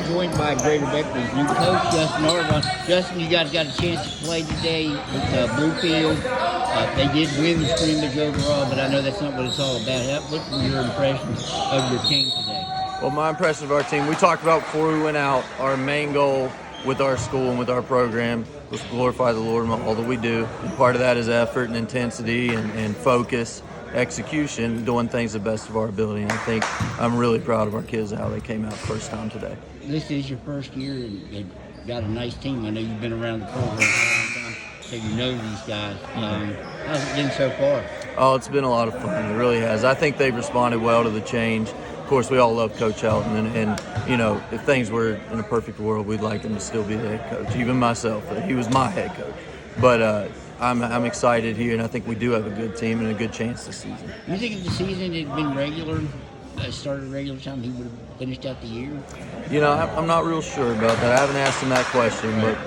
joined by Greater Beckley's new coach, Justin Arvon. Justin, you guys got a chance to play today with Bluefield. They did win the scrimmage overall, but I know that's not what it's all about. What were your impressions of your team today? Well, my impression of our team, we talked about before we went out, our main goal with our school and with our program was to glorify the Lord in all that we do. And part of that is effort and intensity and focus, execution, doing things the best of our ability. And I think I'm really proud of our kids, how they came out first time today. This is your first year, and you've got a nice team. I know you've been around the program for a long time, so you know these guys. How's it been so far? Oh, it's been a lot of fun. It really has. I think they've responded well to the change. Of course, we all love Coach Helton, and you know, if things were in a perfect world, we'd like him to still be the head coach. Even myself, he was my head coach. But I'm excited here, and I think we do have a good team and a good chance this season. You think if the season had been regular, started regular time, he would have finished out the year? You know, I'm not real sure about that. I haven't asked him that question, but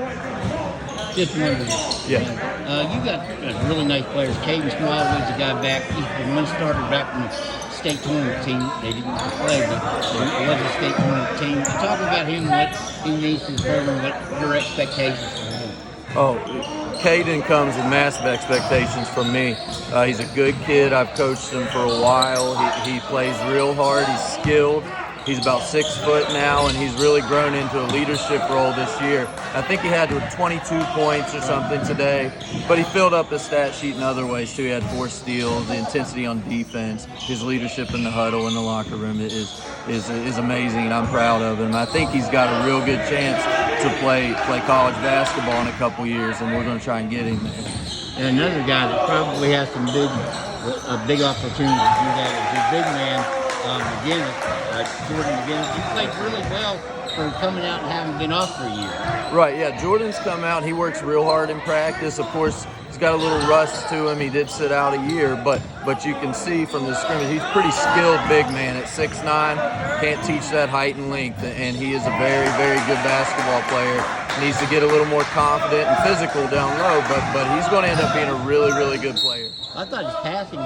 just wondering. Yeah. You got really nice players. Kaden Smallwood's a guy back. He's the one starter back from the state tournament team. They didn't play, but it was a state tournament team. Talk about him, what he means to the program, what your expectations for him. Oh, Kaden comes with massive expectations from me. He's a good kid. I've coached him for a while. He plays real hard. He's skilled. He's about 6 foot now, and he's really grown into a leadership role this year. I think he had 22 points or something today, but he filled up the stat sheet in other ways too. He had 4 steals, the intensity on defense, his leadership in the huddle in the locker room is amazing, and I'm proud of him. I think he's got a real good chance to play college basketball in a couple years, and we're going to try and get him there. And another guy that probably has some big opportunities to do that is your big man, Jordan McGinnis. He played really well for coming out and having been off for a year. Right, yeah. Jordan's come out. He works real hard in practice. Of course, he's got a little rust to him. He did sit out a year, but you can see from the scrimmage, he's a pretty skilled big man at 6'9". Can't teach that height and length, and he is a very, very good basketball player. Needs to get a little more confident and physical down low, but he's going to end up being a really, really good player. I thought his passing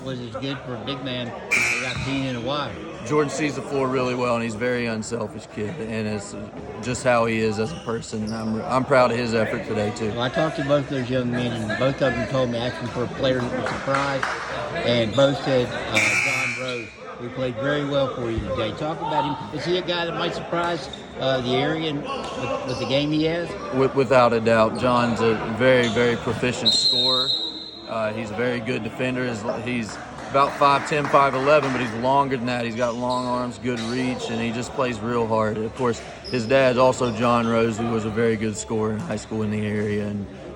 was as good for a big man as I've seen in a while. Jordan sees the floor really well, and he's a very unselfish kid, and it's just how he is as a person. I'm proud of his effort today, too. Well, I talked to both those young men, and both of them told me asking for a player that was surprised, and both said John Rose, who played very well for you today. Talk about him. Is he a guy that might surprise the area with the game he has? Without a doubt. John's a very, very proficient scorer. He's a very good defender. He's about 5'10", 5'11", but he's longer than that. He's got long arms, good reach, and he just plays real hard. And of course, his dad's also John Rose, who was a very good scorer in high school in the area,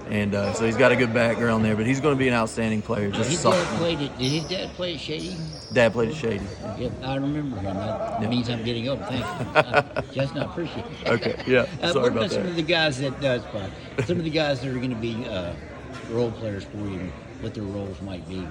and so he's got a good background there. But he's going to be an outstanding player. Did his dad play at Shady? Dad played at Shady. Yep, I remember him. That means I'm getting old. Thanks. Just not appreciate it. Okay, yeah. Sorry about that. Some of the guys that some of the guys that are going to be role players for you, and what their roles might be.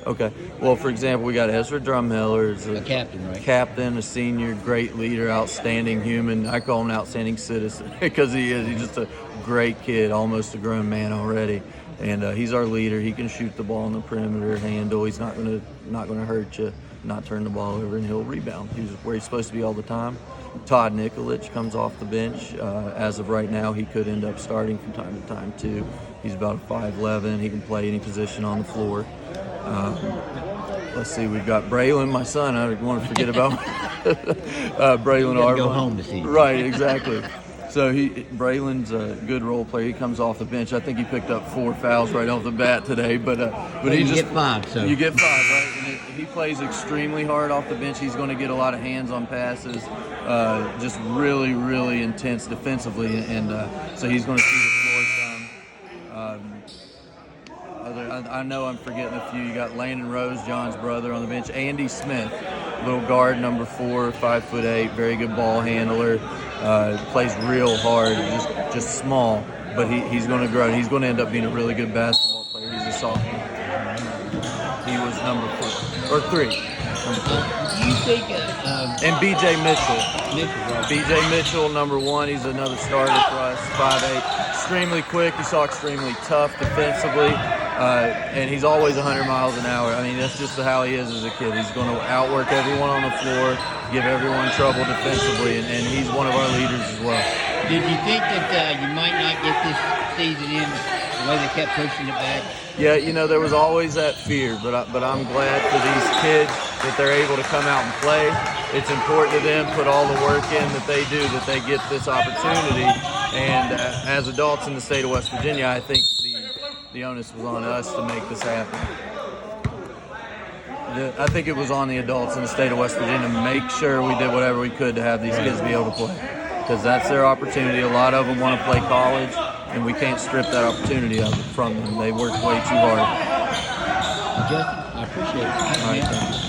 Okay. Well, for example, we got Ezra Drummiller, a captain, right? Captain, a senior, great leader, outstanding human. I call him an outstanding citizen because he is. He's just a great kid, almost a grown man already. And he's our leader. He can shoot the ball on the perimeter, handle. He's not going to hurt you, not turn the ball over, and he'll rebound. He's where he's supposed to be all the time. Todd Nikolic comes off the bench. As of right now, he could end up starting from time to time, too. He's about 5'11". He can play any position on the floor. Let's see, we've got Braylon, my son. I don't want to forget about Braylon Arvon. Go home to see him. Right, exactly. So Braylon's a good role player. He comes off the bench. I think he picked up 4 fouls right off the bat today. But he get 5. So you get 5, right? And he plays extremely hard off the bench. He's going to get a lot of hands-on passes. Just really, really intense defensively, and so he's going to see the floor some. I know I'm forgetting a few. You got Landon Rose, John's brother, on the bench. Andy Smith, little guard, number 4, 5'8", very good ball handler. Plays real hard, just small, but he's going to grow. He's going to end up being a really good basketball player. He's a sophomore. He was number 4 or 3. Do you think? And B.J. Mitchell. Right. B.J. Mitchell, number 1. He's another starter for us. 5'8", extremely quick. You saw extremely tough defensively. and he's always 100 miles an hour. I mean, that's just how he is as a kid. He's going to outwork everyone on the floor, give everyone trouble defensively, and he's one of our leaders as well. Did you think that you might not get this season in the way they kept pushing it back? Yeah, there was always that fear, but I'm glad for these kids that they're able to come out and play. It's important to them, put all the work in that they do, that they get this opportunity. And as adults in the state of West Virginia, I think the onus was on us to make this happen. I think it was on the adults in the state of West Virginia to make sure we did whatever we could to have these kids be able to play, because that's their opportunity. A lot of them want to play college, and we can't strip that opportunity from them. They work way too hard. Justin, I appreciate it. All right, thank you.